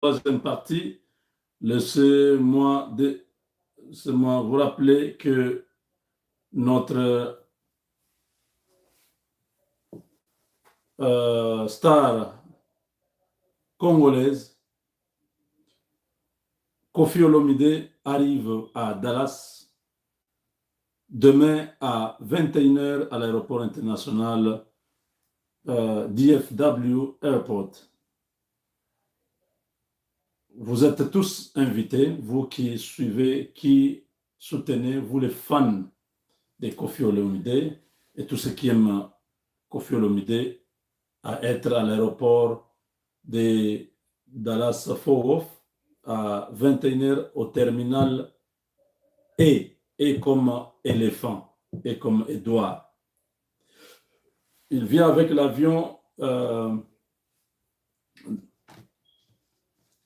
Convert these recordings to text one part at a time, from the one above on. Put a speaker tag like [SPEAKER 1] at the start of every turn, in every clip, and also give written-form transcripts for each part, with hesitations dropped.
[SPEAKER 1] troisième partie, laissez-moi vous rappeler que notre star congolaise, Koffi Olomide, arrive à Dallas demain à 21h à l'aéroport international DFW Airport. Vous êtes tous invités, vous qui suivez, qui soutenez, vous les fans de Koffi Olomide et tous ceux qui aiment Koffi Olomide, à être à l'aéroport de Dallas-Fort Worth à 21h au terminal E comme éléphant, et comme Édouard. Il vient avec l'avion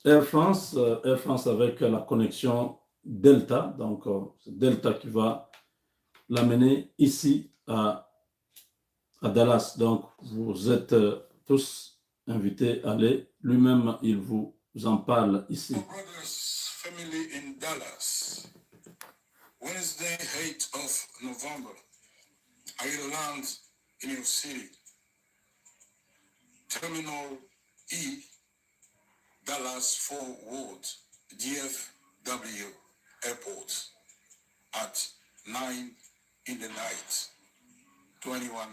[SPEAKER 1] Air France avec la connexion Delta, donc c'est Delta qui va l'amener ici à Dallas. Donc vous êtes tous invités à aller. Lui-même, il vous en parle ici.
[SPEAKER 2] Family in Dallas. Wednesday, 8th of November. I will land in your city. Terminal E, Dallas Fort Worth, DFW Airport at 9 in the night, 21,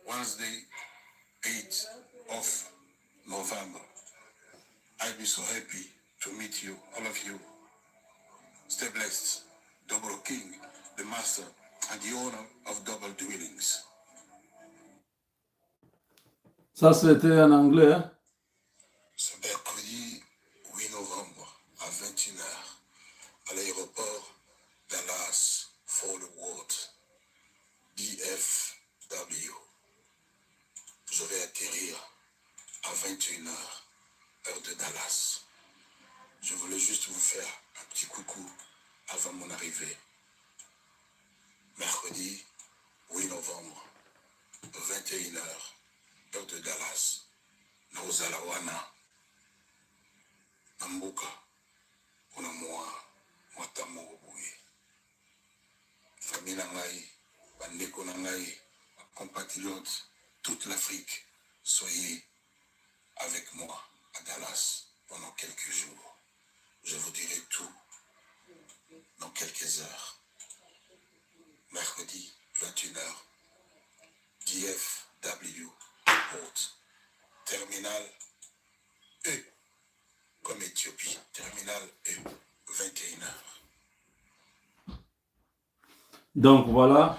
[SPEAKER 2] Wednesday, 8th of November. I'll be so happy to meet you, all of you. Stay blessed. Double King, the master and the owner of Double Dwellings.
[SPEAKER 1] Ça, c'était en anglais. Hein?
[SPEAKER 2] Ce mercredi 8 novembre à 21h à l'aéroport Dallas Fort Worth, DFW. Vous allez atterrir à 21h, heure de Dallas. Je voulais juste vous faire un petit coucou avant mon arrivée. Mercredi 8 novembre, 21h, heure de Dallas. Naozala wana Nambuka kuna mwata moko boye. Famille na ngai, bandeko na ngai, compatriotes, toute l'Afrique, soyez avec moi à Dallas pendant quelques jours. Je vous dirai tout dans quelques heures. Mercredi, 21h, DFW Port, terminal E, comme Éthiopie, terminal E, 21h.
[SPEAKER 1] Donc voilà,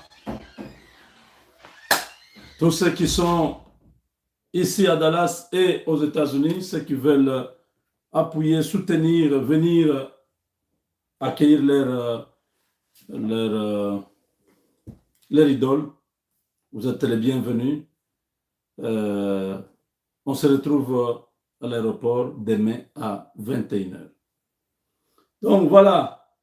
[SPEAKER 1] tous ceux qui sont ici à Dallas et aux États-Unis, ceux qui veulent appuyer, soutenir, venir accueillir leur idole, vous êtes les bienvenus. On se retrouve à l'aéroport demain à 21h. Donc voilà,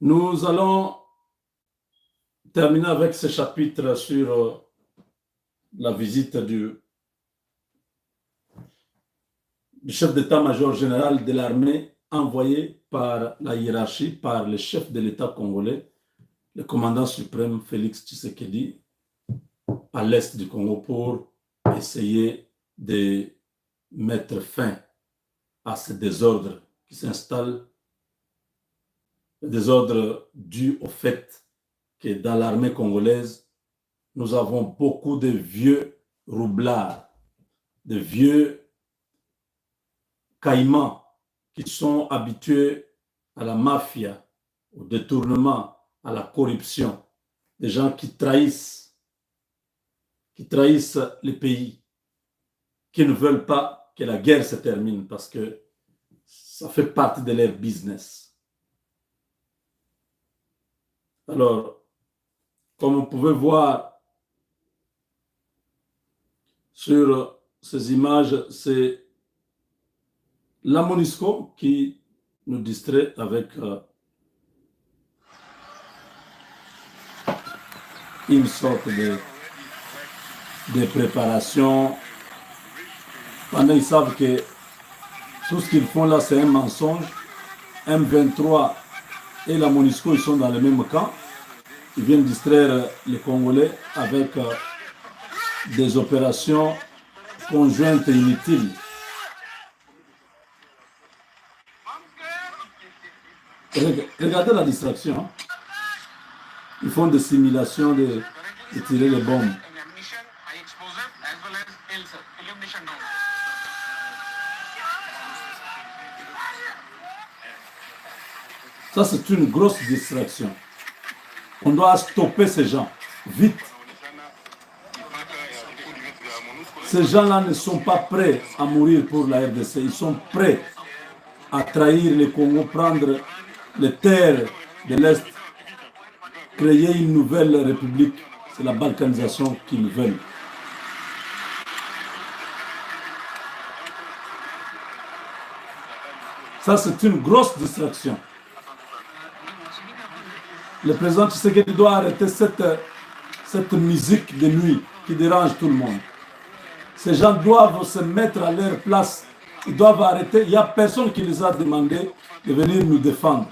[SPEAKER 1] nous allons terminer avec ce chapitre sur la visite du chef d'état-major général de l'armée envoyé par la hiérarchie, par le chef de l'État congolais, le commandant suprême Félix Tshisekedi, à l'est du Congo pour essayer de mettre fin à ce désordre qui s'installe, le désordre dû au fait que dans l'armée congolaise, nous avons beaucoup de vieux roublards, de vieux caïmans qui sont habitués à la mafia, au détournement, à la corruption, des gens qui trahissent les pays, qui ne veulent pas que la guerre se termine parce que ça fait partie de leur business. Alors, comme vous pouvez voir sur ces images, c'est la MONUSCO qui nous distrait avec une sorte des préparations. Pendant qu'ils savent que tout ce qu'ils font là, c'est un mensonge. M23 et la MONUSCO, ils sont dans le même camp. Ils viennent distraire les Congolais avec des opérations conjointes et inutiles. Regardez la distraction. Hein. Ils font des simulations de tirer les bombes. Ça, c'est une grosse distraction. On doit stopper ces gens, vite. Ces gens-là ne sont pas prêts à mourir pour la RDC. Ils sont prêts à trahir le Congo, prendre les terres de l'Est, créer une nouvelle république. C'est la balkanisation qu'ils veulent. Ça, c'est une grosse distraction. Le président Tshisekedi doit arrêter cette musique de nuit qui dérange tout le monde. Ces gens doivent se mettre à leur place. Ils doivent arrêter. Il n'y a personne qui les a demandé de venir nous défendre.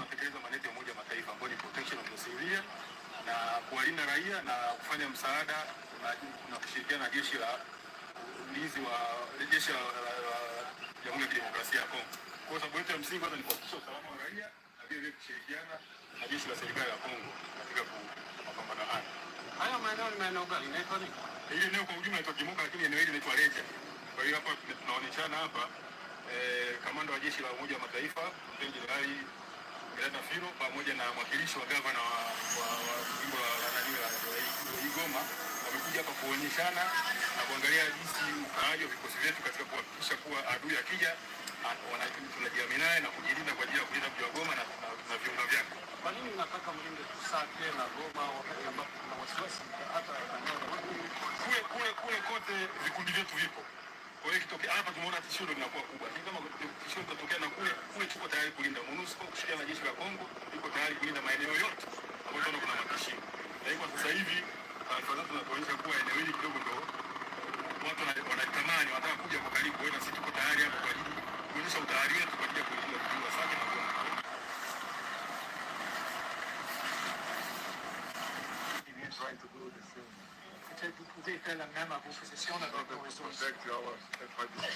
[SPEAKER 2] Ile eneo kwa ujumla inaitwa Kimuka, lakini eneo hili linaitwa Leja. Kwa hiyo hapa tunaonyeshana hapa kamanda wa jeshi la Umoja wa Mataifa Jenerali Milata Filo pamoja na mwakilishi wa gavana wa jimbo la Igoma wamekuja hapa kuonyeshana na kuangalia jinsi ukaaji wa vikosi vyetu katika kuhakikisha kuwa adui akija tunajiamini naye na kujilinda kwa ajili ya kulinda mji wa Goma na viunga vyake. Kwa nini mnataka mlinde Tusake na Goma wakati ambapo kuna wasiwasi hata kule kote vikundi vyetu vipo. Kwa hiyo kitokea hapa tumeona tishio ndio linakuwa kubwa. Lakini kama tishio litatokea na kule tuko tayari kulinda. MONUSCO kushirikiana na jeshi la Kongo liko tayari kulinda maeneo yote ambayo tunaona kuna matishio. Na hivyo sasa hivi taarifa zetu zinatuonyesha kuwa eneo hili kidogo ndio watu wanatamani wanataka kuja kwa karibu. Kwa hiyo sisi tuko tayari hapa kwa ajili kuonyesha utayari wetu kwa ajili ya kulinda mji wa Sake na Goma.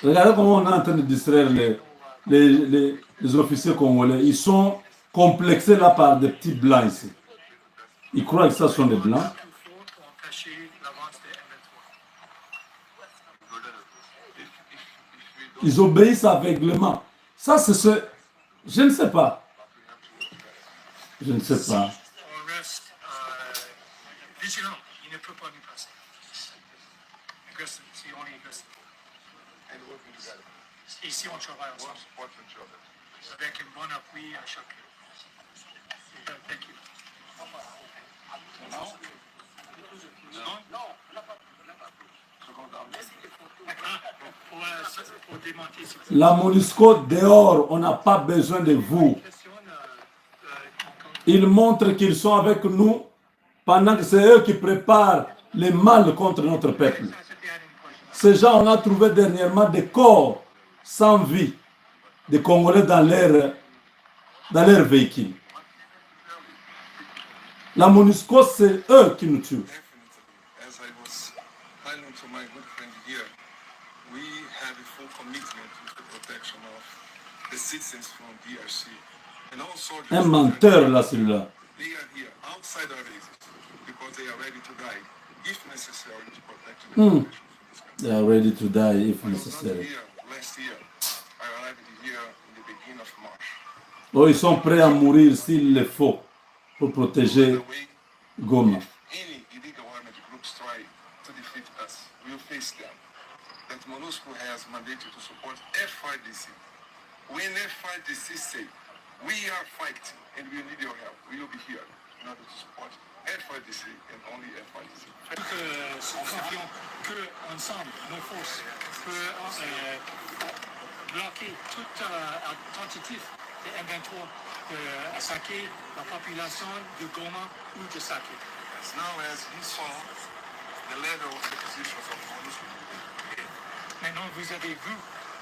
[SPEAKER 1] Regardez comment on est en train de distraire les officiers congolais. Ils sont complexés là par des petits blancs ici. Ils croient que ça sont des blancs. Ils obéissent aveuglément. Ça, c'est ce... Je ne sais pas. Je ne sais pas.
[SPEAKER 3] On reste vigilant. Il ne peut pas nous passer. Aggressive, c'est only aggressive. Ici, on travaille ensemble. Avec un bon appui à chacun. Thank you.
[SPEAKER 1] La MONUSCO dehors, on n'a pas besoin de vous. Ils montrent qu'ils sont avec nous pendant que c'est eux qui préparent le mal contre notre peuple. Ces gens, on a trouvé dernièrement des corps sans vie, des Congolais dans leur véhicule. La MONUSCO, c'est eux qui nous tuent.
[SPEAKER 2] As I was highlighting to my good friend here, we have a full commitment to the protection of the citizens from DRC. And all soldiers,
[SPEAKER 1] Un menteur là, celui-là.
[SPEAKER 2] they are here outside our bases because they are ready to die if necessary to protect the population from this country.
[SPEAKER 1] They are ready to die if
[SPEAKER 2] I was not
[SPEAKER 1] necessary.
[SPEAKER 2] here last year. I arrived here in the beginning of March.
[SPEAKER 1] Oh, ils sont prêts à mourir s'il le faut pour protéger
[SPEAKER 2] The way
[SPEAKER 1] Goma.
[SPEAKER 2] any illegal armed groups try to defeat us, we'll face them. That MONUSCO has mandated to support FRDC. When FRDC say, we are fighting and we need your help, we will be here in order to support FRDC and only FRDC.
[SPEAKER 3] Nous confions qu'ensemble, nos forces peuvent bloquer toute tentative de M23 d'attaquer la population de Goma ou de Sake.
[SPEAKER 2] As now as we saw the level of the positions of MONUSCO.
[SPEAKER 3] Maintenant, vous avez vu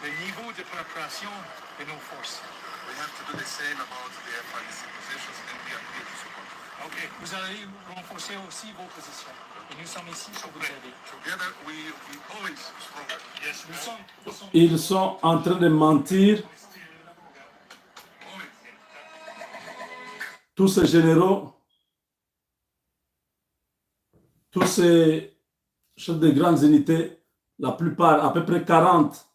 [SPEAKER 3] le niveau de préparation de nos forces.
[SPEAKER 2] We have to do the same about the FRDC positions, and we are here to support.
[SPEAKER 3] OK. Vous allez renforcer aussi vos positions. Et nous sommes ici pour vous aider.
[SPEAKER 2] Together, we always stronger.
[SPEAKER 3] Yes, nous sommes...
[SPEAKER 1] Ils sont en train de mentir. Tous ces généraux, tous ces chefs de grandes unités, la plupart, à peu près 40,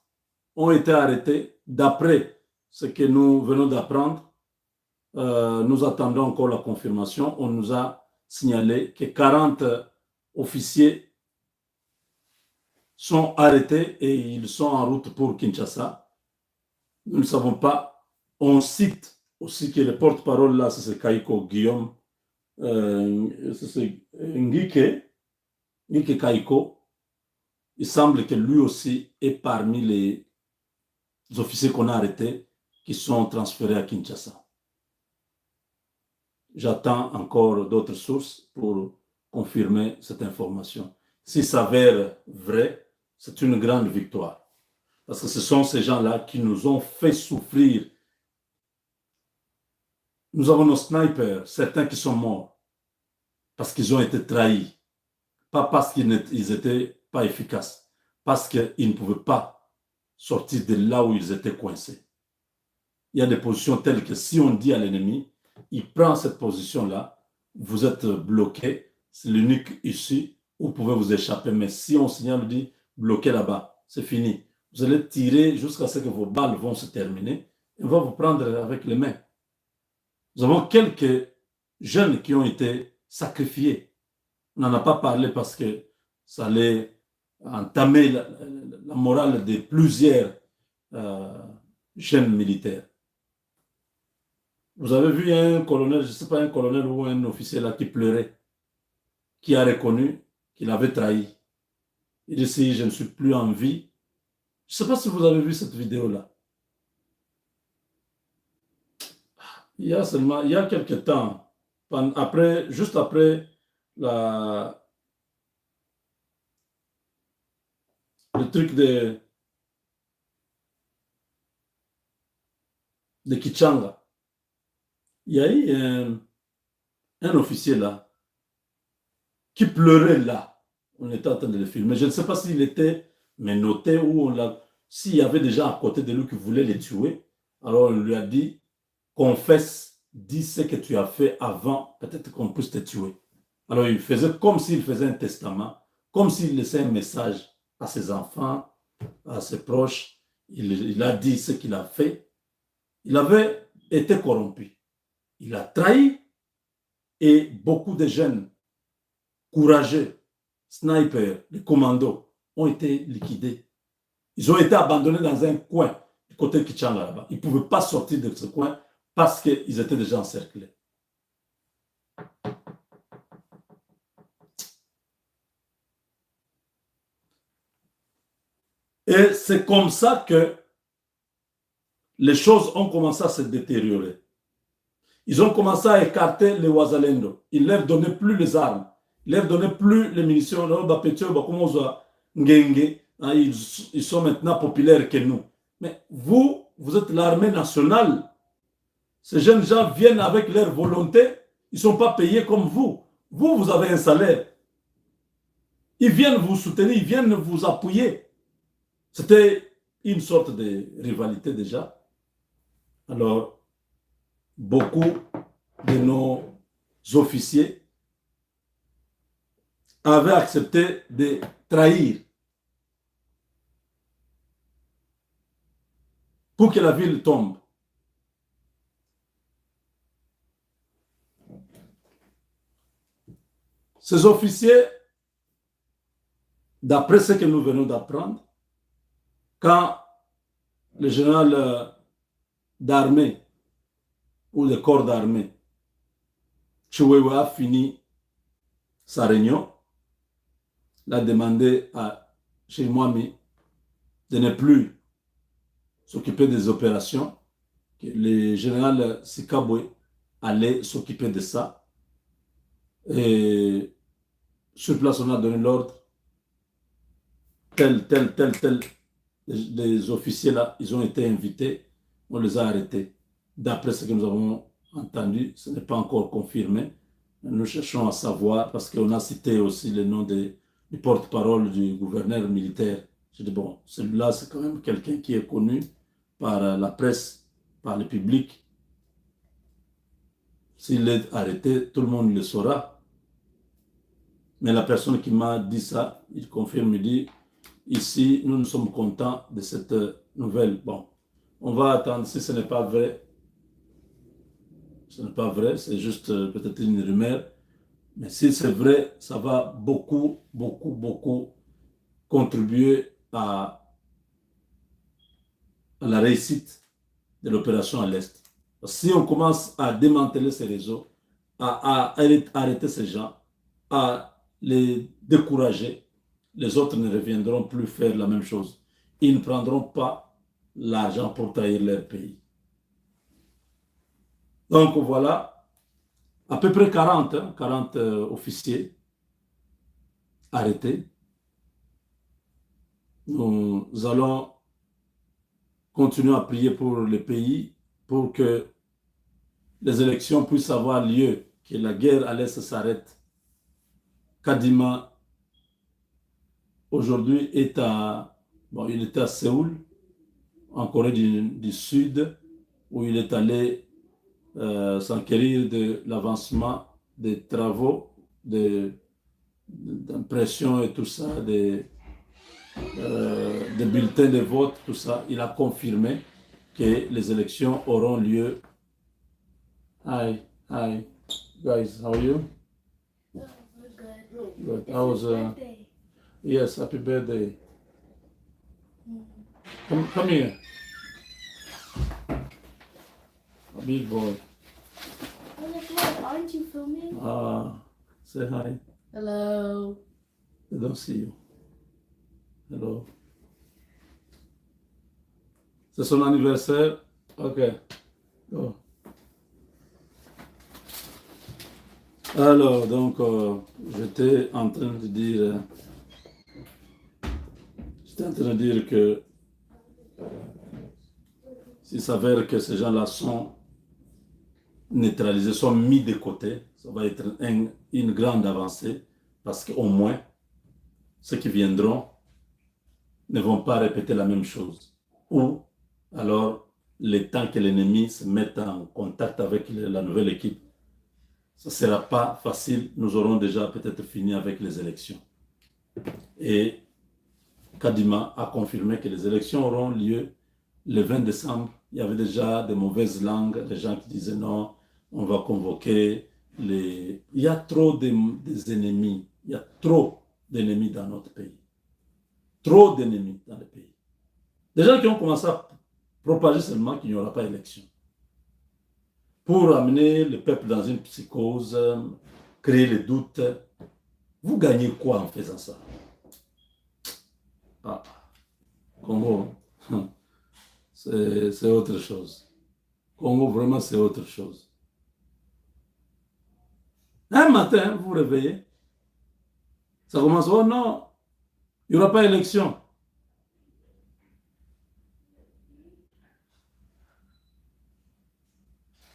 [SPEAKER 1] ont été arrêtés d'après ce que nous venons d'apprendre. Nous attendons encore la confirmation. On nous a signalé que 40 officiers sont arrêtés et ils sont en route pour Kinshasa. Nous ne savons pas. On cite aussi que le porte-parole là, c'est Kaiko Guillaume, c'est Ngike Kaiko. Il semble que lui aussi est parmi les officiers qu'on a arrêtés qui sont transférés à Kinshasa. J'attends encore d'autres sources pour confirmer cette information. Si ça s'avère vrai, c'est une grande victoire. Parce que ce sont ces gens-là qui nous ont fait souffrir. Nous avons nos snipers, certains qui sont morts, parce qu'ils ont été trahis. Pas parce qu'ils n'étaient pas efficaces, parce qu'ils ne pouvaient pas sortir de là où ils étaient coincés. Il y a des positions telles que si on dit à l'ennemi, il prend cette position-là, vous êtes bloqué, c'est l'unique issue où vous pouvez vous échapper. Mais si on signale, dit bloqué là-bas, c'est fini. Vous allez tirer jusqu'à ce que vos balles vont se terminer et on va vous prendre avec les mains. Nous avons quelques jeunes qui ont été sacrifiés. On n'en a pas parlé parce que ça allait entamer la morale de plusieurs jeunes militaires. Vous avez vu un colonel, je ne sais pas, un colonel ou un officier là qui pleurait, qui a reconnu qu'il avait trahi. Il dit si je ne suis plus en vie. Je ne sais pas si vous avez vu cette vidéo-là. Il y a quelques temps, juste après le truc de Kichanga, il y a eu un officier là qui pleurait là. On était en train de le filmer. Je ne sais pas s'il était menotté ou s'il y avait des gens à côté de lui qui voulaient le tuer. Alors on lui a dit confesse, dis ce que tu as fait avant, peut-être qu'on puisse te tuer. Alors il faisait comme s'il faisait un testament, comme s'il laissait un message à ses enfants, à ses proches. Il a dit ce qu'il a fait. Il avait été corrompu. Il a trahi et beaucoup de jeunes courageux, snipers, les commandos ont été liquidés. Ils ont été abandonnés dans un coin du côté de Kichanga là-bas. Ils ne pouvaient pas sortir de ce coin parce qu'ils étaient déjà encerclés. Et c'est comme ça que les choses ont commencé à se détériorer. Ils ont commencé à écarter les Wazalendo. Ils ne leur donnaient plus les armes. Ils ne leur donnaient plus les munitions. Ils sont maintenant populaires que nous. Mais vous êtes l'armée nationale. Ces jeunes gens viennent avec leur volonté. Ils ne sont pas payés comme vous. Vous avez un salaire. Ils viennent vous soutenir, ils viennent vous appuyer. C'était une sorte de rivalité déjà. Alors, beaucoup de nos officiers avaient accepté de trahir pour que la ville tombe. Ces officiers, d'après ce que nous venons d'apprendre, quand le général d'armée ou le corps d'armée, Chiwewe a fini sa réunion, il a demandé à Chimwami de ne plus s'occuper des opérations, que le général Sikabwe allait s'occuper de ça. Et sur place, on a donné l'ordre tel. Les officiers là, ils ont été invités, on les a arrêtés. D'après ce que nous avons entendu, ce n'est pas encore confirmé. Nous cherchons à savoir, parce qu'on a cité aussi le nom du porte-parole du gouverneur militaire. Je dis, bon, celui-là, c'est quand même quelqu'un qui est connu par la presse, par le public. S'il est arrêté, tout le monde le saura. Mais la personne qui m'a dit ça, il confirme, il dit, ici, nous sommes contents de cette nouvelle. Bon, on va attendre si ce n'est pas vrai. Ce n'est pas vrai, c'est juste peut-être une rumeur. Mais si c'est vrai, ça va beaucoup contribuer à la réussite de l'opération à l'Est. Si on commence à démanteler ces réseaux, à arrêter ces gens, à les décourager, les autres ne reviendront plus faire la même chose. Ils ne prendront pas l'argent pour trahir leur pays. Donc voilà, à peu près 40 officiers arrêtés. Nous allons continuer à prier pour le pays, pour que les élections puissent avoir lieu, que la guerre à l'Est s'arrête. Kadima, aujourd'hui, il était à Séoul, en Corée du Sud, où il est allé s'enquérir de l'avancement des travaux d'impression et tout ça, des bulletins de vote, tout ça. Il a confirmé que les élections auront lieu. Hi, guys, how are you? Good. I was, yes, happy birthday. Come here. A big boy.
[SPEAKER 4] Aren't you filming?
[SPEAKER 1] Say hi.
[SPEAKER 4] Hello.
[SPEAKER 1] They don't see you. Hello. C'est son anniversaire? Ok. Go. Alors, donc, j'étais en train de dire que s'il s'avère que ces gens-là sont neutralisés, sont mis de côté, ça va être une grande avancée parce qu'au moins, ceux qui viendront ne vont pas répéter la même chose. Ou alors, le temps que l'ennemi se mette en contact avec la nouvelle équipe, ce ne sera pas facile. Nous aurons déjà peut-être fini avec les élections. Et Kadima a confirmé que les élections auront lieu le 20 décembre. Il y avait déjà de mauvaises langues, des gens qui disaient non, on va convoquer les... Il y a trop des ennemis. Il y a trop d'ennemis dans notre pays. Trop d'ennemis dans le pays. Des gens qui ont commencé à propager seulement qu'il n'y aura pas d'élection. Pour amener le peuple dans une psychose, créer les doutes. Vous gagnez quoi en faisant ça? Congo, c'est autre chose. Congo, vraiment, c'est autre chose. Un matin, vous vous réveillez, ça commence, oh non, il n'y aura pas d'élection.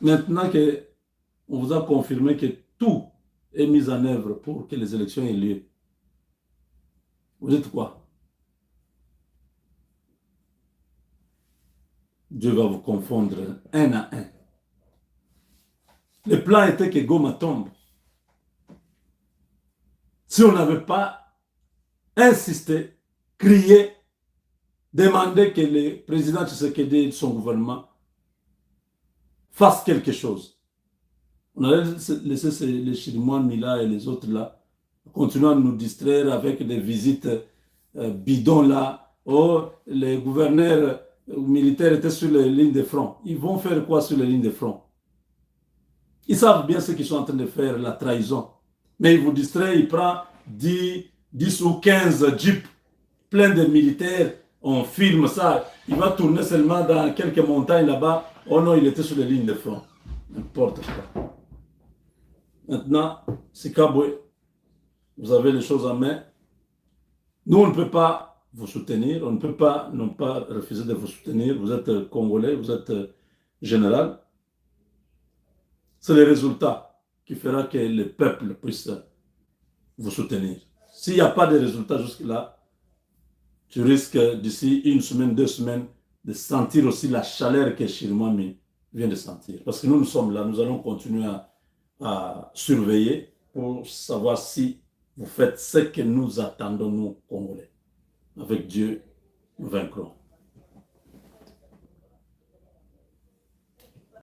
[SPEAKER 1] Maintenant qu'on vous a confirmé que tout est mis en œuvre pour que les élections aient lieu, vous dites quoi? Dieu va vous confondre un à un. Le plan était que Goma tombe. Si on n'avait pas insisté, crié, demandé que le président Tshisekedi et son gouvernement fassent quelque chose. On allait laisser les Chinois, Mila et les autres là, continuer à nous distraire avec des visites bidons là. Oh, les gouverneurs militaires étaient sur les lignes de front. Ils vont faire quoi sur les lignes de front? Ils savent bien ce qu'ils sont en train de faire, la trahison. Mais ils vous distraient, ils prennent 10 ou 15 jeeps pleins de militaires. On filme ça. Il va tourner seulement dans quelques montagnes là-bas. Oh non, il était sur les lignes de front. N'importe quoi. Maintenant, c'est Kaboué. Vous avez les choses en main. Nous, on ne peut pas vous soutenir. On ne peut pas non pas refuser de vous soutenir. Vous êtes Congolais, vous êtes général. C'est le résultat qui fera que le peuple puisse vous soutenir. S'il n'y a pas de résultat jusque-là, tu risques d'ici une semaine, 2 semaines, de sentir aussi la chaleur que Chirimwami vient de sentir. Parce que nous sommes là, nous allons continuer à surveiller pour savoir si vous faites ce que nous attendons, nous, Congolais. Avec Dieu, nous vaincrons.